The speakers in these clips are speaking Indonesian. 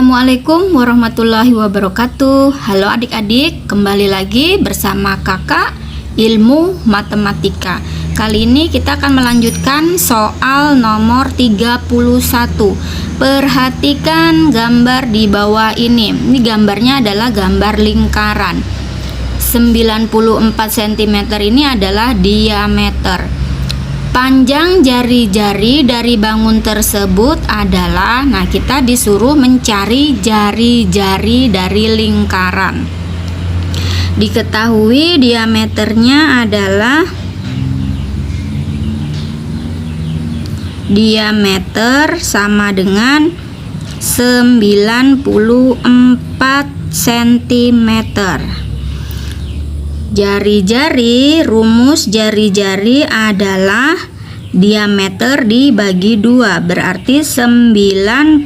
Assalamualaikum warahmatullahi wabarakatuh. Halo adik-adik, kembali lagi bersama kakak ilmu matematika. Kali ini kita akan melanjutkan soal nomor 31. Perhatikan gambar di bawah ini. Ini gambarnya adalah gambar lingkaran. 94 cm ini adalah diameter. Panjang jari-jari dari bangun tersebut adalah, nah kita disuruh mencari jari-jari dari lingkaran. Diketahui diameternya adalah diameter sama dengan 94 cm. Jari-jari, rumus jari-jari adalah diameter dibagi 2, berarti 94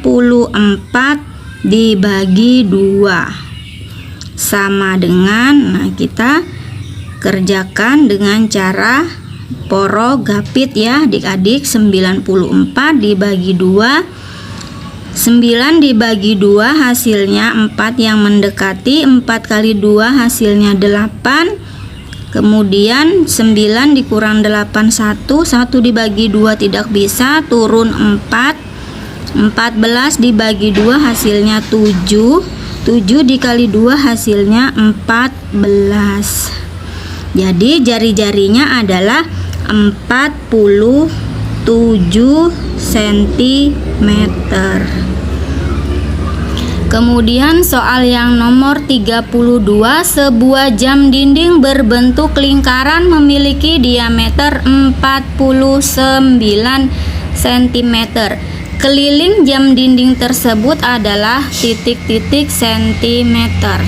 dibagi 2 sama dengan, nah kita kerjakan dengan cara porogapit ya adik-adik. 94 dibagi 2, 9 dibagi 2 hasilnya 4 yang mendekati, 4 kali 2 hasilnya 8. Kemudian 9 dikurang 8 1 dibagi 2 tidak bisa, turun 4. 14 dibagi 2 hasilnya 7. 7 dikali 2 hasilnya 14. Jadi jari-jarinya adalah 47 cm. Kemudian soal yang nomor 32, sebuah jam dinding berbentuk lingkaran memiliki diameter 49 cm. Keliling jam dinding tersebut adalah titik-titik sentimeter.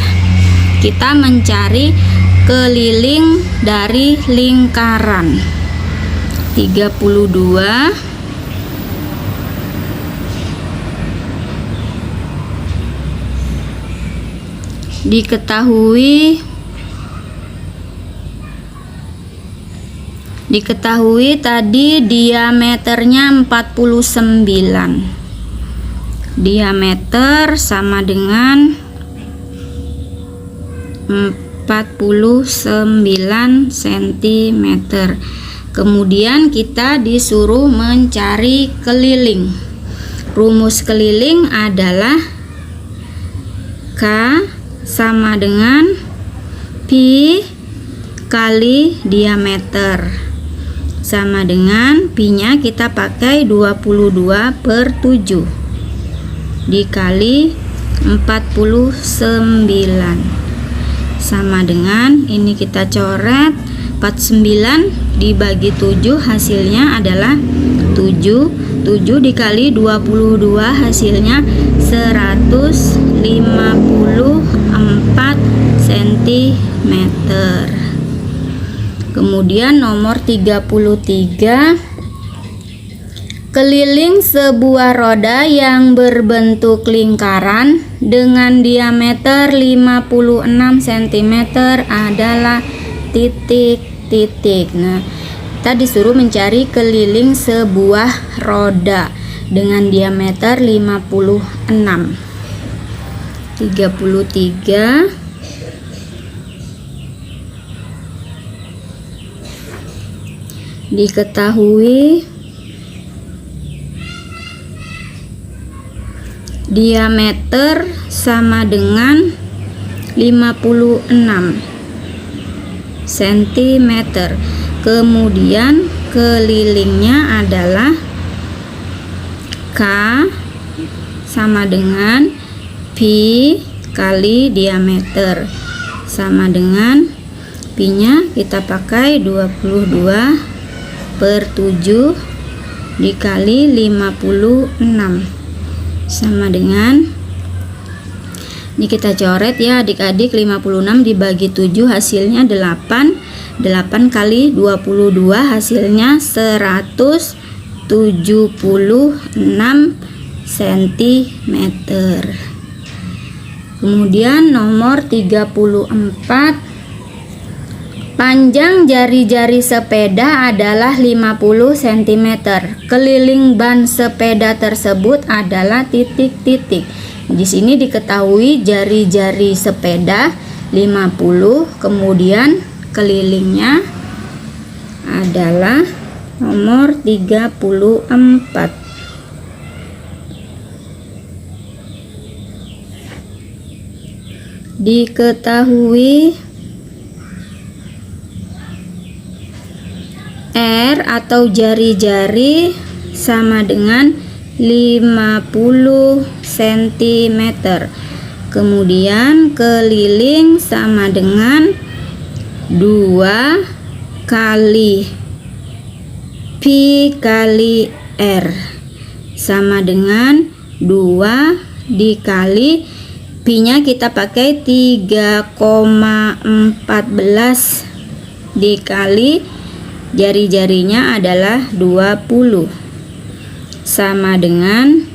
Kita mencari keliling dari lingkaran. 32 diketahui tadi diameternya 49. Diameter sama dengan 49 cm. Kemudian kita disuruh mencari keliling. Rumus keliling adalah K sama dengan pi kali diameter, sama dengan pi nya kita pakai 22/7 dikali 49, sama dengan ini kita coret 49 dibagi 7 hasilnya adalah 7. 7 dikali 22 hasilnya 154 cm. Kemudian nomor 33, keliling sebuah roda yang berbentuk lingkaran dengan diameter 56 cm adalah titik-titik. Nah, kita disuruh mencari keliling sebuah roda dengan diameter 56. 33 diketahui diameter sama dengan 56 cm. Kemudian kelilingnya adalah K sama dengan pi kali diameter, sama dengan pi nya kita pakai 22/7 dikali 56, sama dengan ini kita coret ya adik-adik. 56 dibagi 7 hasilnya 8. 8 kali 22 hasilnya 176 cm. Kemudian nomor 34, panjang jari-jari sepeda adalah 50 cm. Keliling ban sepeda tersebut adalah titik-titik. Di sini diketahui jari-jari sepeda 50, kemudian kelilingnya adalah nomor 34. Diketahui R atau jari-jari sama dengan 50 cm. Kemudian keliling sama dengan 2 kali pi kali R sama dengan 2 dikali pi-nya kita pakai 3,14 dikali jari-jarinya adalah 20 sama dengan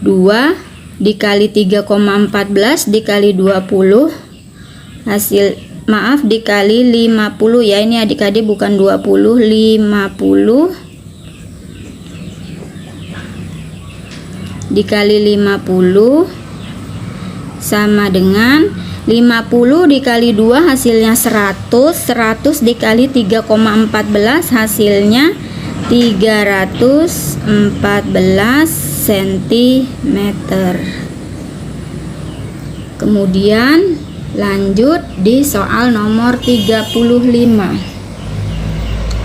2 dikali 3,14 dikali 20 dikali 50 ya, ini adik-adik bukan 20, 50 dikali 50 sama dengan 50 dikali 2 hasilnya 100 dikali 3,14 hasilnya 314 cm. Kemudian lanjut di soal nomor 35.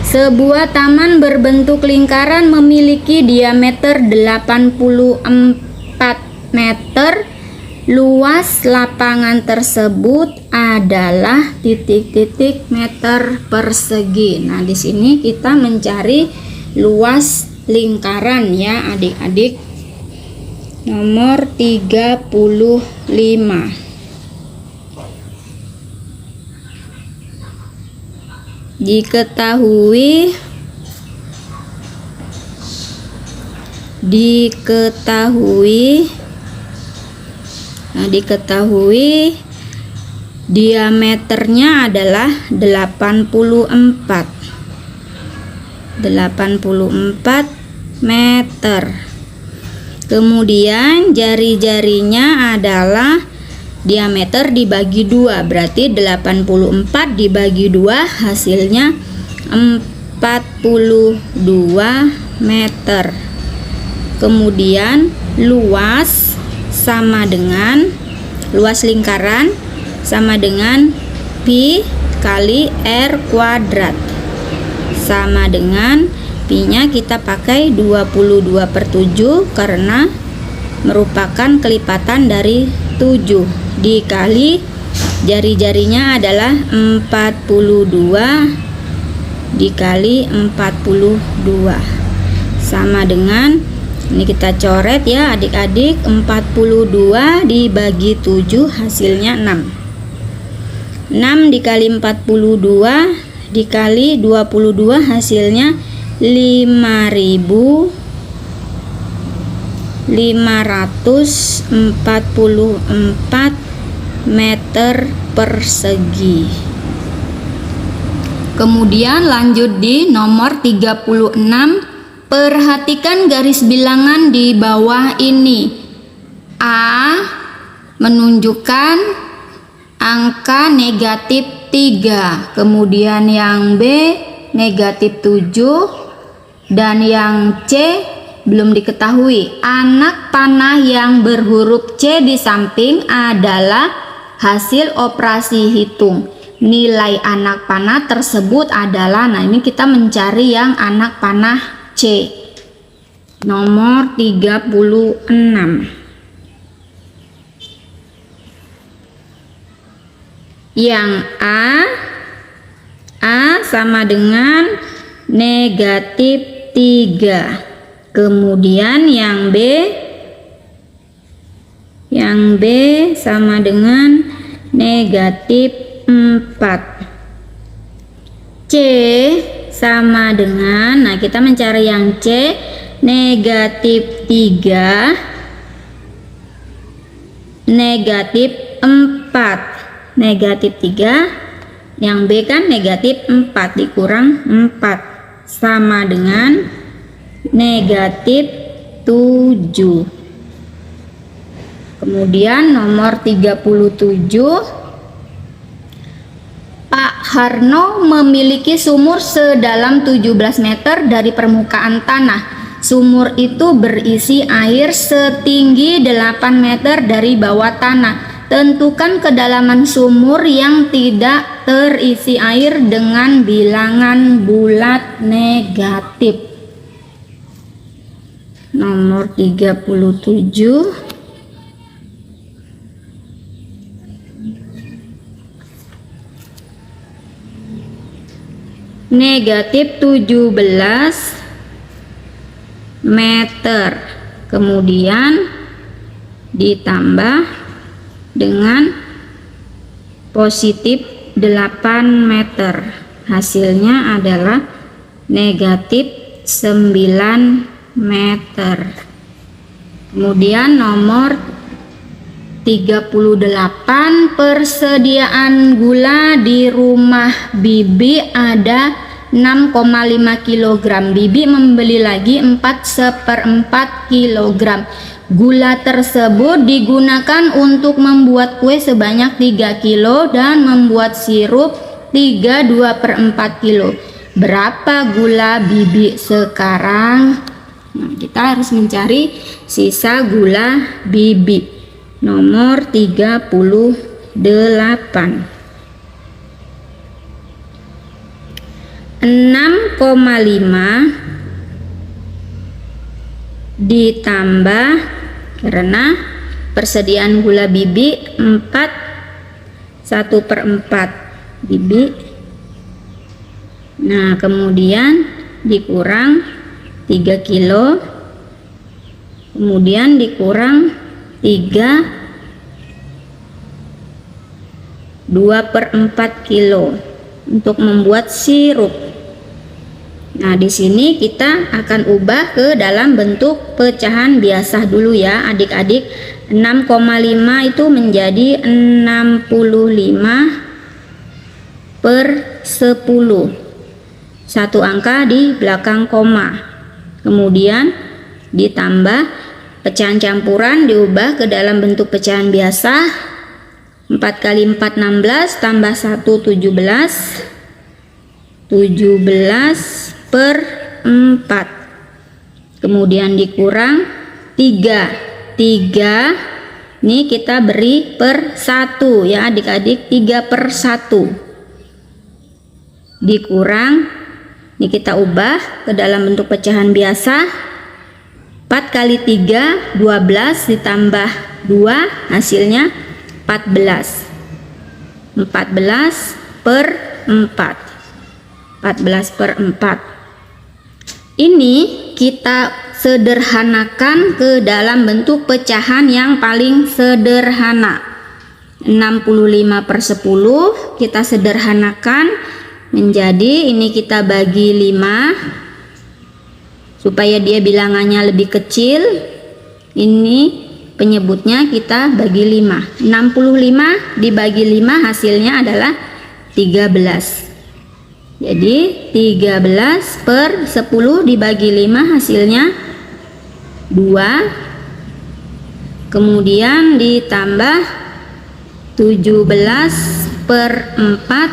Sebuah taman berbentuk lingkaran memiliki diameter 84 meter. Luas lapangan tersebut adalah titik-titik meter persegi. Nah, di sini kita mencari luas lingkaran ya, adik-adik. Nomor 35. Diketahui diameternya adalah 84 meter. Kemudian jari-jarinya adalah diameter dibagi 2, berarti 84 dibagi 2 hasilnya 42 meter. Kemudian luas lingkaran sama dengan pi kali r kuadrat sama dengan pi-nya kita pakai 22/7 karena merupakan kelipatan dari 7 dikali jari-jarinya adalah 42 dikali 42 sama dengan, ini kita coret ya adik-adik, 42 dibagi 7 hasilnya 6 dikali 42 dikali 22 hasilnya 5.544 meter persegi. Kemudian lanjut di nomor 36. Perhatikan garis bilangan di bawah ini. A menunjukkan angka negatif 3, kemudian yang B negatif 7, dan yang C belum diketahui. Anak panah yang berhuruf C di samping adalah hasil operasi hitung. Nilai anak panah tersebut adalah, nah ini kita mencari yang anak panah C. Nomor 36. Yang A sama dengan negatif 3. Kemudian yang B sama dengan negatif 4. C sama dengan, nah kita mencari yang C, negatif 3, negatif 4, negatif 3, yang B kan negatif 4 dikurang 4 sama dengan negatif 7. Kemudian nomor 37, Pak Harno memiliki sumur sedalam 17 meter dari permukaan tanah. Sumur itu berisi air setinggi 8 meter dari bawah tanah. Tentukan kedalaman sumur yang tidak terisi air dengan bilangan bulat negatif. Nomor 37. Negatif 17 meter, kemudian ditambah dengan positif 8 meter, hasilnya adalah negatif 9 meter. Kemudian nomor 38, persediaan gula di rumah Bibi ada 6,5 kg. Bibi membeli lagi 4/4 kg. Gula tersebut digunakan untuk membuat kue sebanyak 3 kg dan membuat sirup 2/4 kg. Berapa gula Bibi sekarang? Nah, kita harus mencari sisa gula Bibi. Nomor 38. 6,5 ditambah, karena persediaan gula Bibi 1/4 Bibi. Nah, kemudian dikurang 3 kilo, kemudian dikurang 2/4 kilo untuk membuat sirup. Nah, di sini kita akan ubah ke dalam bentuk pecahan biasa dulu ya adik-adik. 6,5 itu menjadi 65/10, satu angka di belakang koma. Kemudian ditambah pecahan campuran, diubah ke dalam bentuk pecahan biasa. 4 kali 4 16 tambah 1 17, 17/4, kemudian dikurang 3 ini kita beri per 1 ya adik-adik, 3/1 dikurang, ini kita ubah ke dalam bentuk pecahan biasa. 4 kali 3 12 ditambah 2 hasilnya 14. 14/4. 14/4. Ini kita sederhanakan ke dalam bentuk pecahan yang paling sederhana. 65/10 kita sederhanakan menjadi, ini kita bagi 5 supaya dia bilangannya lebih kecil. Ini penyebutnya kita bagi 5. 65 dibagi 5 hasilnya adalah 13. Jadi 13/10 dibagi 5 hasilnya 2. Kemudian ditambah 17/4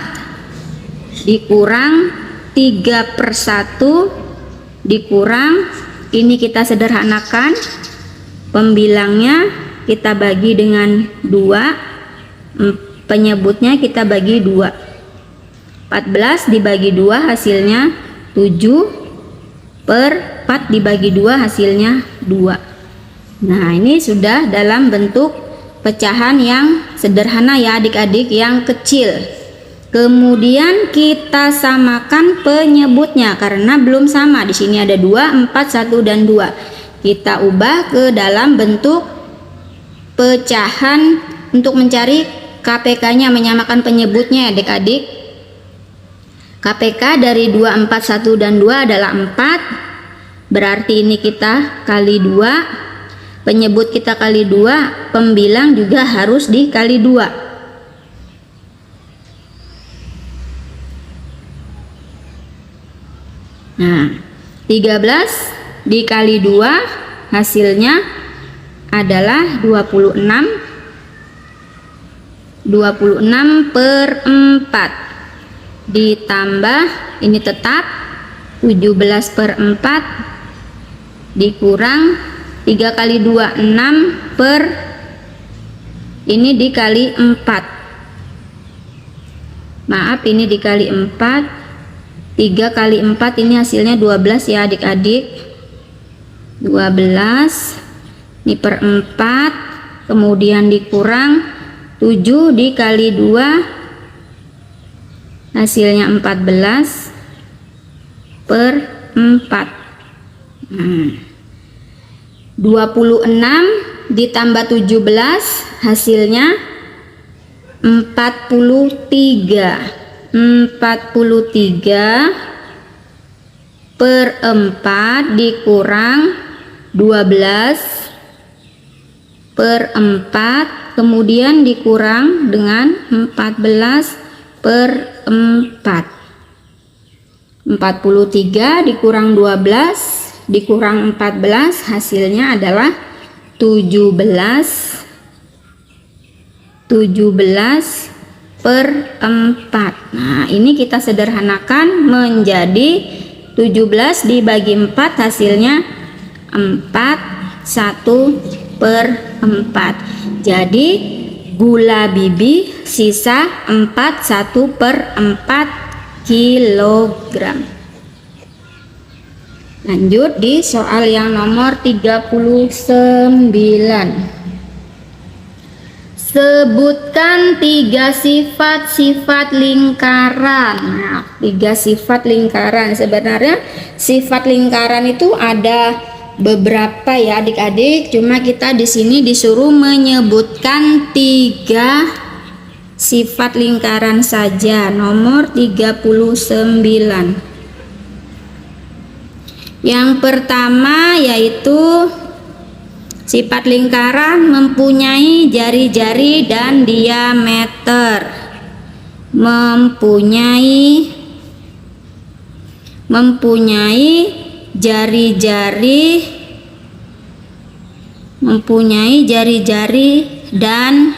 dikurang 3/1 dikurang, ini kita sederhanakan, pembilangnya kita bagi dengan 2, penyebutnya kita bagi 2. 14 dibagi 2 hasilnya 7/4 dibagi 2 hasilnya 2. Nah, ini sudah dalam bentuk pecahan yang sederhana ya adik-adik, yang kecil. Kemudian kita samakan penyebutnya karena belum sama. Di sini ada 2, 4, 1 dan 2. Kita ubah ke dalam bentuk pecahan untuk mencari KPK-nya, menyamakan penyebutnya adik-adik. KPK dari 2, 4, 1 dan 2 adalah 4. Berarti ini kita kali 2. Penyebut kita kali 2, pembilang juga harus dikali 2. Nah, 13 dikali 2 hasilnya adalah 26 per 4 ditambah ini tetap 17 per 4 dikurang 3 kali 2 6 per ini dikali 4, maaf ini dikali 4, 3 kali 4 ini hasilnya 12 ya adik-adik, 12 ini per 4 kemudian dikurang 7 dikali 2 hasilnya 14 per 4. 26 ditambah 17 hasilnya 43 per 4 dikurang 12 per 4 kemudian dikurang dengan 14 per 4. 43 dikurang 12 dikurang 14 hasilnya adalah 17 per 4. Nah ini kita sederhanakan menjadi 17 dibagi 4 hasilnya 41 per 4. Jadi gula bibi sisa 41 per 4 kilogram. Lanjut di soal yang nomor 39. Sebutkan 3 sifat-sifat lingkaran. Nah, 3 sifat lingkaran. Sebenarnya sifat lingkaran itu ada beberapa ya adik-adik. Cuma kita di sini disuruh menyebutkan 3 sifat lingkaran saja. Nomor 39. Yang pertama yaitu sifat lingkaran mempunyai jari-jari dan diameter. Mempunyai jari-jari dan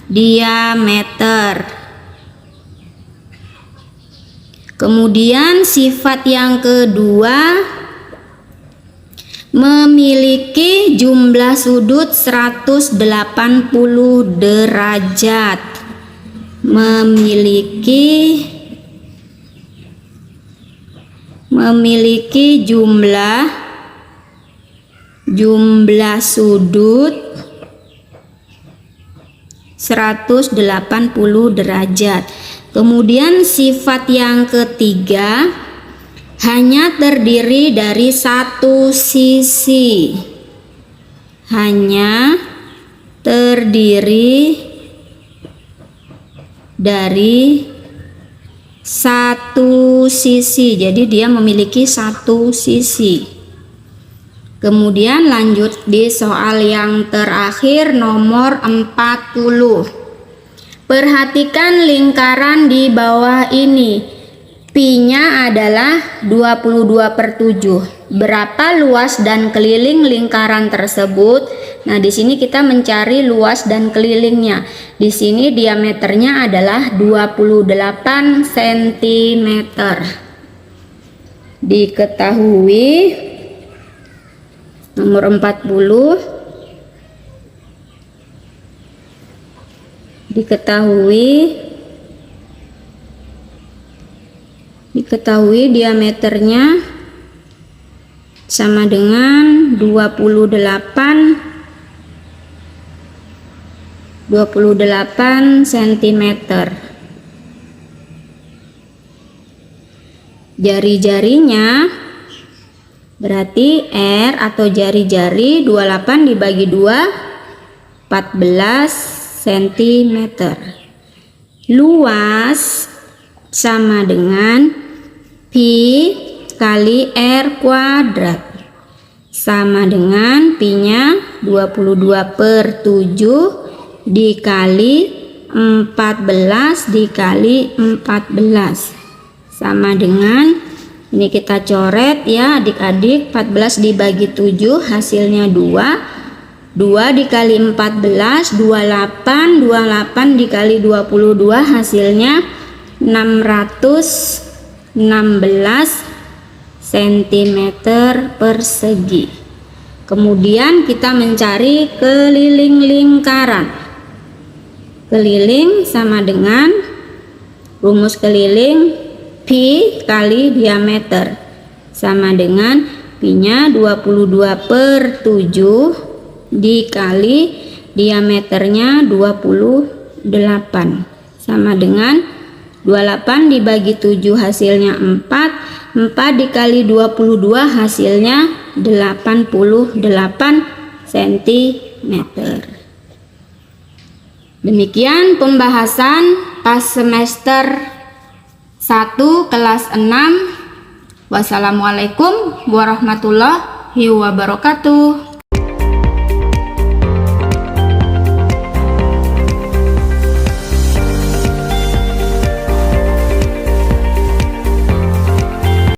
diameter. Kemudian sifat yang kedua memiliki jumlah sudut 180 derajat. Memiliki jumlah sudut 180 derajat. Kemudian sifat yang ketiga hanya terdiri dari satu sisi. Hanya terdiri dari satu sisi. Jadi dia memiliki satu sisi. Kemudian lanjut di soal yang terakhir nomor 40. Perhatikan lingkaran di bawah ini. Pi-nya adalah 22/7. Berapa luas dan keliling lingkaran tersebut? Nah, di sini kita mencari luas dan kelilingnya. Di sini diameternya adalah 28 cm. Diketahui nomor 40. Diketahui diameternya sama dengan 28 cm. Jari-jarinya berarti R atau jari-jari 28 dibagi 2 14 cm. Luas sama dengan pi kali R kuadrat, sama dengan pi-nya 22/7 dikali 14 dikali 14, sama dengan ini kita coret ya adik-adik, 14 dibagi 7 hasilnya 2, 2 dikali 14, 28, 28 dikali 22 hasilnya 616 cm persegi. Kemudian kita mencari keliling lingkaran. Keliling sama dengan rumus keliling pi kali diameter, sama dengan pi-nya 22/7 dikali diameternya 28, sama dengan 28 dibagi 7 hasilnya 4, 4 dikali 22 hasilnya 88 cm. Demikian pembahasan pas semester 1 kelas 6. Wassalamualaikum warahmatullahi wabarakatuh.